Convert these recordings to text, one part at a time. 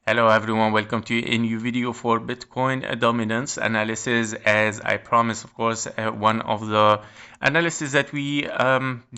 Hello everyone, welcome to a new video for Bitcoin dominance analysis. As I promised, of course, one of the analysis that we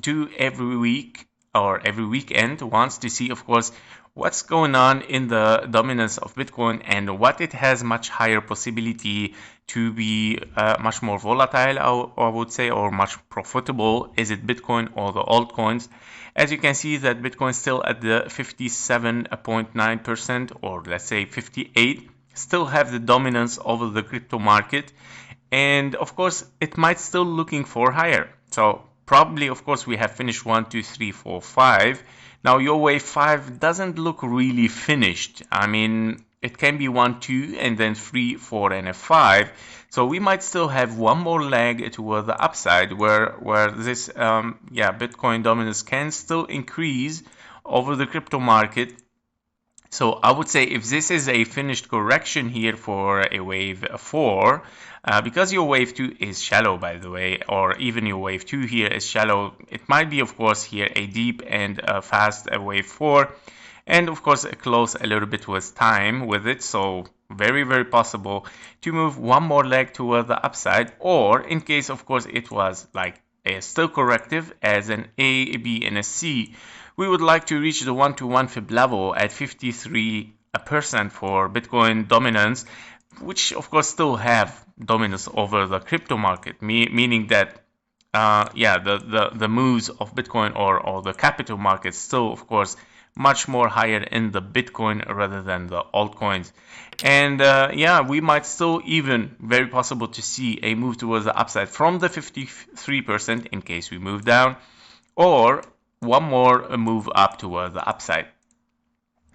do every week or every weekend wants to see, of course, what's going on in the dominance of Bitcoin and what it has much higher possibility to be much more volatile, I would say, or much profitable. Is it Bitcoin or the altcoins? As you can see that Bitcoin is still at the 57.9%, or let's say 58, still have the dominance over the crypto market. And of course, it might still looking for higher. So probably, of course, we have finished 1, 2, 3, 4, 5. Now your wave 5 doesn't look really finished. I mean, it can be 1, 2, and then 3, 4, and a 5. So we might still have one more leg toward the upside where this Bitcoin dominance can still increase over the crypto market. So I would say if this is a finished correction here for a wave 4, because your wave 2 is shallow, by the way, or even your wave 2 here is shallow, it might be, of course, here a deep and fast wave 4. And of course, close a little bit with time with it. So very, very possible to move one more leg toward the upside. Or in case, of course, it was like a still corrective as an A, B, and a C, we would like to reach the 1-to-1 fib level at 53% for Bitcoin dominance, which of course still have dominance over the crypto market, meaning that the moves of Bitcoin or the capital market still, of course, much more higher in the Bitcoin rather than the altcoins. And we might still even very possible to see a move towards the upside from the 53% in case we move down, or one more move up toward the upside.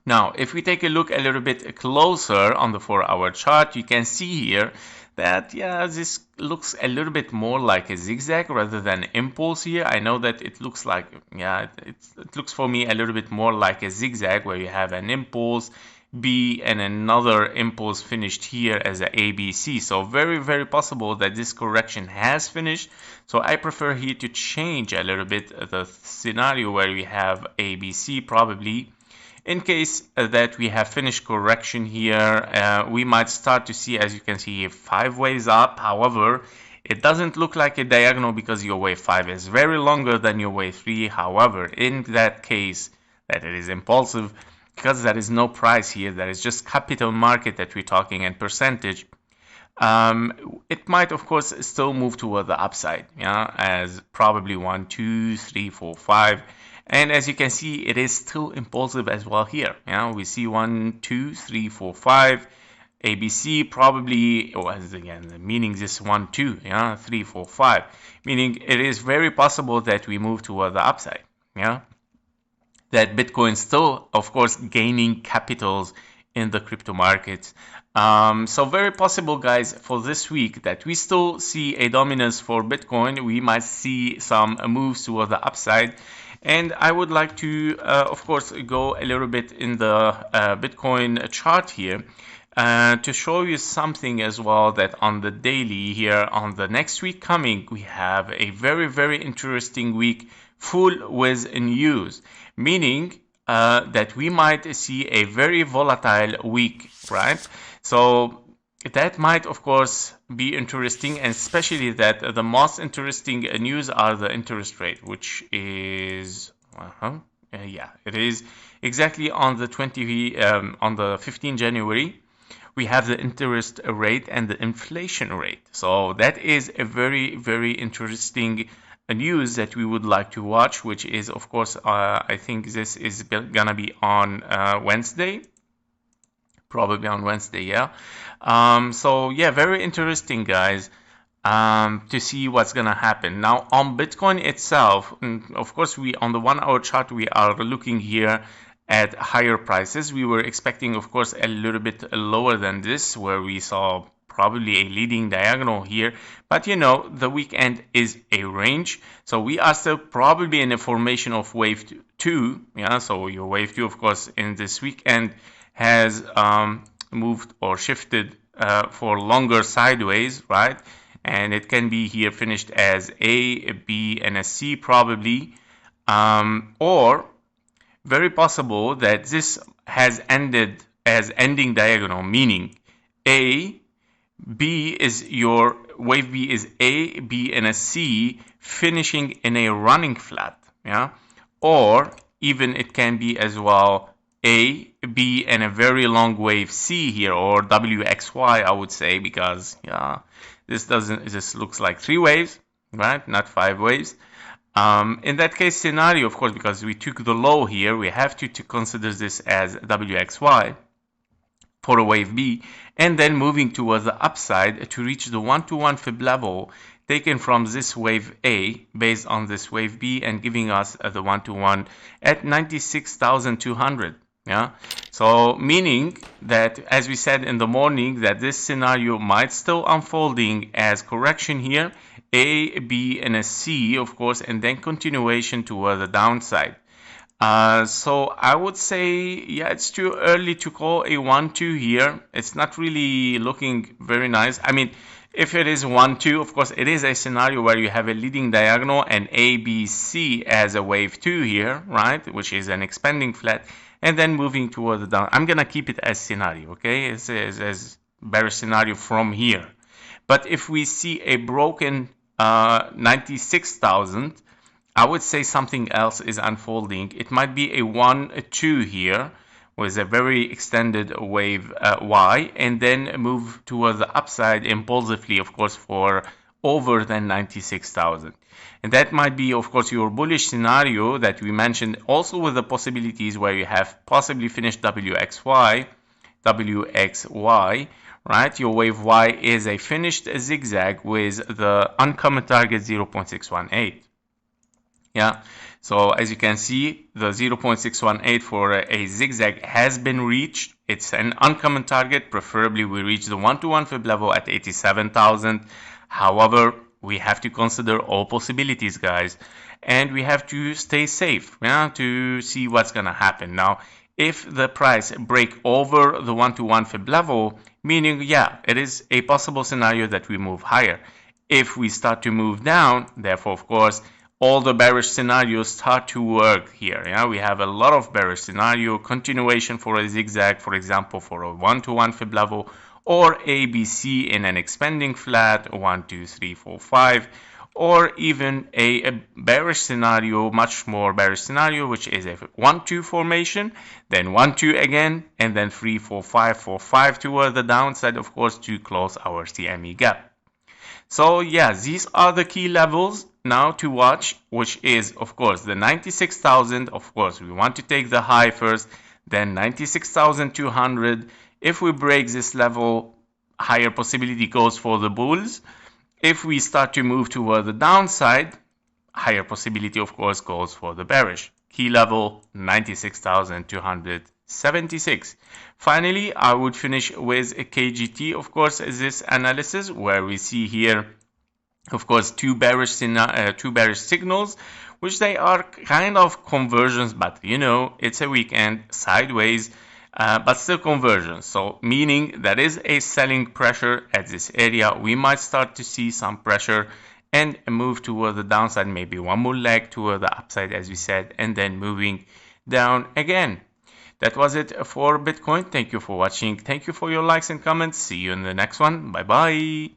Now, if we take a look a little bit closer on the 4-hour chart, you can see here that, this looks a little bit more like a zigzag rather than impulse here. I know that it looks like, it looks for me a little bit more like a zigzag where you have an impulse, B, and another impulse finished here as a ABC. So very, very possible that this correction has finished. So I prefer here to change a little bit the scenario where we have ABC probably. In case that we have finished correction here, we might start to see, as you can see, 5 waves up. However, it doesn't look like a diagonal because your wave 5 is very longer than your wave 3. However, in that case, that it is impulsive, because there is no price here, there is just capital market that we're talking and percentage, it might, of course, still move toward the upside, as probably 1, 2, 3, 4, 5. And as you can see, it is still impulsive as well here. We see 1, 2, 3, 4, 5. ABC probably, meaning this 1, 2, 3, 4, 5. Meaning it is very possible that we move toward the upside. That Bitcoin still, of course, gaining capitals in the crypto markets. So very possible, guys, for this week that we still see a dominance for Bitcoin. We might see some moves toward the upside. And I would like to, of course, go a little bit in the Bitcoin chart here to show you something as well, that on the daily here, on the next week coming, we have a very, very interesting week full with news, meaning that we might see a very volatile week, right? So that might, of course, be interesting, and especially that the most interesting news are the interest rate, which is, it is exactly on the 15 January. We have the interest rate and the inflation rate. So that is a very, very interesting news that we would like to watch, which is, of course, I think this is gonna be on Wednesday. Probably on Wednesday, very interesting, guys, to see what's gonna happen. Now, on Bitcoin itself, of course, on the 1-hour chart, we are looking here at higher prices. We were expecting, of course, a little bit lower than this, where we saw probably a leading diagonal here. But, the weekend is a range. So we are still probably in a formation of wave 2. So your wave 2, of course, in this weekend has moved or shifted for longer sideways, right? And it can be here finished as A, B, and a C probably, or very possible that this has ended as ending diagonal, meaning A, B is your wave B is A, B, and a C finishing in a running flat, yeah, or even it can be as well A, B, and a very long wave C here, or WXY, I would say, because yeah, this looks like 3 waves, right? Not 5 waves. In that case scenario, of course, because we took the low here, we have to consider this as WXY for a wave B, and then moving towards the upside to reach the 1-to-1 fib level taken from this wave A based on this wave B and giving us the 1-to-1 at 96,200. Yeah, so meaning that, as we said in the morning, that this scenario might still unfolding as correction here, A, B, and a C, of course, and then continuation toward the downside. So I would say, yeah, it's too early to call a 1-2 here. It's not really looking very nice. I mean, if it is 1-2, of course, it is a scenario where you have a leading diagonal and A, B, C as a wave 2 here, right? Which is an expanding flat, and then moving toward the down. I'm gonna keep it as scenario, okay? It's as bearish scenario from here. But if we see a broken 96,000, I would say something else is unfolding. It might be a 1-2 here with a very extended wave Y, and then move towards the upside impulsively, of course, for over than 96,000. And that might be, of course, your bullish scenario that we mentioned, also with the possibilities where you have possibly finished WXY, right? Your wave Y is a finished zigzag with the uncommon target 0.618. Yeah, so as you can see, the 0.618 for a zigzag has been reached. It's an uncommon target. Preferably we reach the 1-to-1 fib level at 87,000. However, we have to consider all possibilities, guys, and we have to stay safe, yeah, to see what's gonna happen. Now, if the price break over the 1-to-1 fib level, meaning, yeah, it is a possible scenario that we move higher. If we start to move down, therefore, of course, all the bearish scenarios start to work here. Yeah, we have a lot of bearish scenario, continuation for a zigzag, for example, for a 1-to-1 fib level, or ABC in an expanding flat, 1, 2, 3, 4, 5, or even a bearish scenario, much more bearish scenario, which is a 1-2 formation, then 1-2 again, and then 3, 4, 5, 4, 5 toward the downside, of course, to close our CME gap. So yeah, these are the key levels now to watch, which is, of course, the 96,000. Of course, we want to take the high first, then 96,200. If we break this level, higher possibility goes for the bulls. If we start to move toward the downside, higher possibility, of course, goes for the bearish. Key level 96,276. Finally, I would finish with a KGT, of course, this analysis where we see here, of course, two bearish signals, which they are kind of conversions, but you know, it's a weekend sideways, but still conversions. So meaning there is a selling pressure at this area. We might start to see some pressure and move toward the downside, maybe one more leg toward the upside, as we said, and then moving down again. That was it for Bitcoin. Thank you for watching. Thank you for your likes and comments. See you in the next one. Bye bye.